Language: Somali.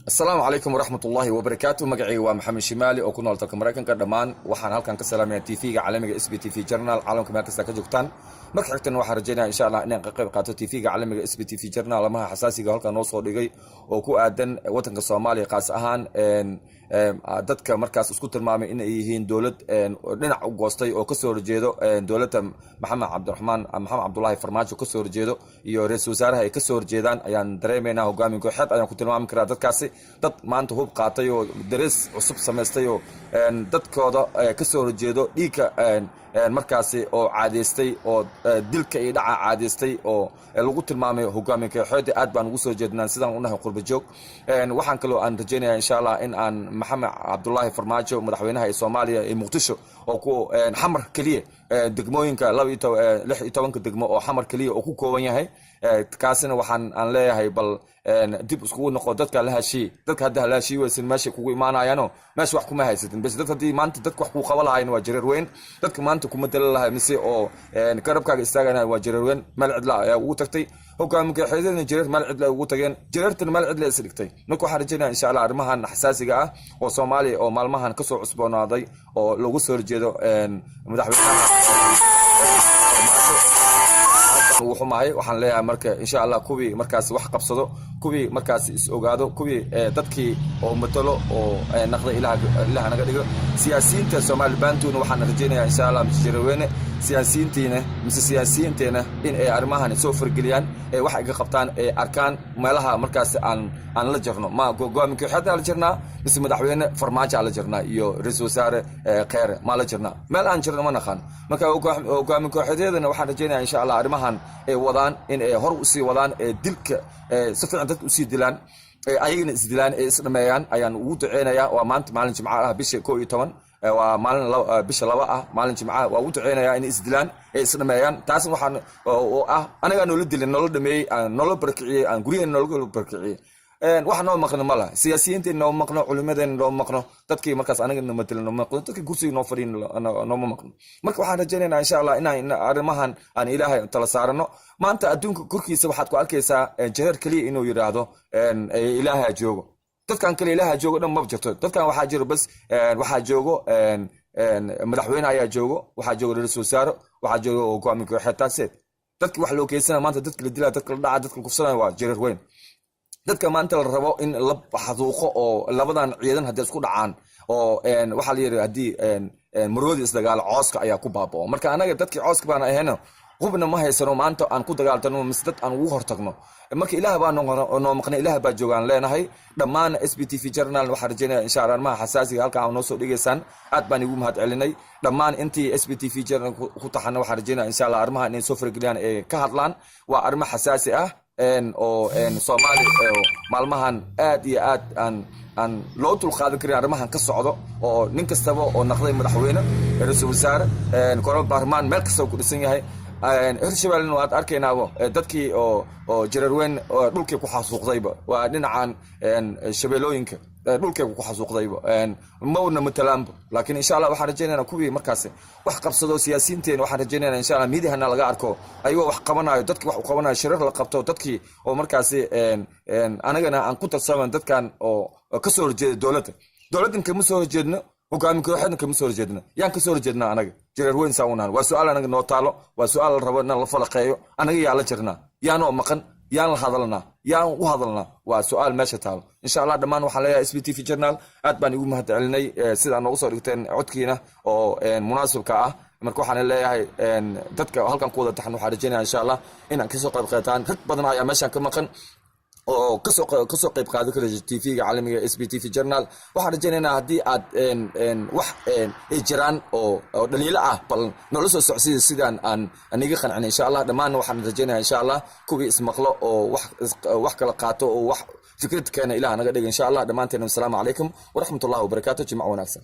السلام عليكم ورحمة الله وبركاته. مقعي ومحمد شمالي oo ku nool dalka Mareykanka dhamaan waxaan halkan ka salaamayaa TV-ga caalamiga SBTV Journal caalamka meel kasta ka joogtaan. marka xigtana waxaan rajaynayaa insha Allah inaan ka qayb qaato TV-ga caalamiga SBTV Journal lamaha xasaasiga halkan noo soo dhigay oo ku aadan wadanka Soomaaliya qaas ahaan dadka markaas isku tilmaamay in ay yihiin dawlad dhinac u goostay oo ka soo horjeedo dawladda Maxamed Cabdullaahi Farmaajo ka soo horjeedo iyo ra'iisul wasaaraha ay ka soo horjeedaan ayaan dareemaynaa hogaamin kooxeed ayaan ku tilmaami karaa dadkaasi dad maanta hub qaatay oo darees cusub sameystay oo dadkooda ka soo horjeedo dhiigga markaasi oo caadeystay oo dilka iyo dhaca caadeystay oo lagu tilmaamay hogaamin kooxeed aad baan ugu soo jeednaa sidaan u nahay qurba joog waxaan kaloo aan rajaynayaa insha Allah in aan Maxamed Cabdullaahi Farmaajo madaxweynaha Soomaaliya ee Muqdisho oo ku xamar kaliya degmooyinka 16 degmo oo xamar kaliya oo ku kooban yahay kaasina waxaan aan leeyahay bal dib isku noqo dadka la hashii dadka hadda la hashii waysan meesha kugu imaanayaano meesha wax kuma haysatin bas dadka hadii maanta dadku wax ku qabalaayeen waa jireer weyn dadka maanta kuma dalalahay mise oo garabkaaga istaagana waa jireer weyn mal cidla ayaa ugu tagtay hogaaminka xeedana jireer mal cidla ugu tageen jireertan mal cidla isdhigtay marka waxaan rajaynayaa insha Allah arrimahan xasaasiga ah oo Soomaaliya oo maalmahan ka soo cusboonaaday oo lagu soo horjeedo madaxweynaha وحماي وحن لها مركا إن شاء الله كوبي مركز وح قبصده كوبي مركز إسقاده كوبي تدكي أو متلو أو نقد إلى نقدر سياسيين تسمع البنتون وحن رجينا إن شاء الله مش جروين سياسيين تينا مش سياسيين تينا إن أرماها نسوفر جليان واحد قبطان أركان ما لها مركز عن لجرنا ما جو من كل حد على جرنا بس مدحوين فرماج على جرنا يو رسوسار خير ما لجرنا ما الآن جرنا ما نخان ما كو من كل حد هذا واحد رجينا إن شاء الله أرماها wadaan in ay hor u sii wadaan dilka si fiican dad u sii dilaan ayagana isdilaan isdhameeyaan ayaan ugu duceynayaa waa maanta maalin jimcaha ah bisha 11 waa maalin bisha 2 ah maalin jimcaha waa ugu duceynayaa in isdilaan isdhameeyaan taas waxaan oo ah anaga nolol dilin nolol dhameeyay nolol barkiciyay aan guriyeen nolol barkiciyay waxaan noo maqno mala siyaasiyiinta noo maqno culimadeen noo maqno dadkii markaas anaga noo maqno dadkii kursiga noo fariin noo maqno marka waxaan rajaynaynaa insha Allah inaan arrimahan aan Ilaahay tala saarano maanta adduunka korkiisa waxaad ku arkaysaa jeer kaliya inuu yiraahdo Ilaahay joogo dadkan kaliya Ilaahay joogo dhan ma jirto dadkan waxaa jiro bas waxaa joogo madaxweyne ayaa joogo waxaa joogo ra'iisul wasaare waxaa joogo hogaamin kooxeed dadkii wax loo keensan maanta dadka la dilaa dadka la dhaca dadka kufsanaya waa jeer weyn dadka maanta la rabo in la xaduuqo oo labadan ciidan hadii isku dhacaan oo waxa la yiraahdaa hadii maroodi isdagaal cooska ayaa ku baabao marka anaga dadkii cooska baan ahayno qubna ma haysano maanta aan ku dagaaltano misdad aan ugu hortagno marka Ilaahay baa noo maqnay Ilaahay baa joogan leenahay dhamaan SBTV Journal waxa rajaynayaa insha Allah ma xasaasiga halka aan noo soo dhigeysaan aad baan ugu mahad celinay dhamaan intii SBTV Journal ku taxana waxa rajaynayaa insha Allah arrimaha inay soo fargeliyaan ee ka hadlaan waa arrimo xasaasi ah oo Soomaali maalmahan aad iyo aad aan loo dul qaadan karin arrimahan ka socdo oo nin kastaba oo naqday madaxweyne ra'iisul wasaare koral baarmaan meel kasta ku dhisan yahay Hirshabeelle waad arkaynaabo dadkii oo jirarweyn dhulkii ku xasuuqdayba waa dhinacan shabeelooyinka dhulkii ku xasuuqdayba mawna matalaanba laakiin insha Allah waxaan rajaynaynaa kuwii markaas wax qabsado siyaasiyiinteen waxaan rajaynaynaa insha Allah miidahana laga arko ayagoo wax qabanayo dadkii wax u qabanayo shirar la qabto dadkii oo markaas anagana aan ku tarsaman dadkan oo ka soo horjeeda dawladdan kama soo horjeedno hogaamin kooxeedna kama soo horjeedna yaan ka soo horjeednaa anaga jireer weyn saawunaan waa su'aal anaga noo taalo waa su'aal la rabo in la falaqeeyo anaga yaa la jirnaa yaanoo maqan yaan la hadalnaa yaan u hadalnaa waa su'aal meesha taalo insha Allah dhamaan waxaan leeyahay SBTV Journal aad baan ugu mahad celinay sida noogu soo dhigteen codkiina oo munaasibka ah marka waxaan leeyahay dadka halkan ku wada taxan waxaan rajaynayaa insha Allah inaan ka soo qayb qaataan dad badan ayaa meeshan ka maqan oo kasoo qayb qaadan kara TV-ga caalamiga SBTV Journal waxaan rajaynaynaa hadii aad wax ay jiraan oo dhaliilo ah bal nolol soo socodsiin sidaan aan aniga qancin insha Allah dhamaan waxaan rajaynayaa insha Allah kuwii ismaqlo oo wax kala qaato oo wax fikrad keena Ilaahay naga dhig insha Allah dhamaanteen assalamu alaykum wa rahmatullahi wa barakatuh jimco wanaagsan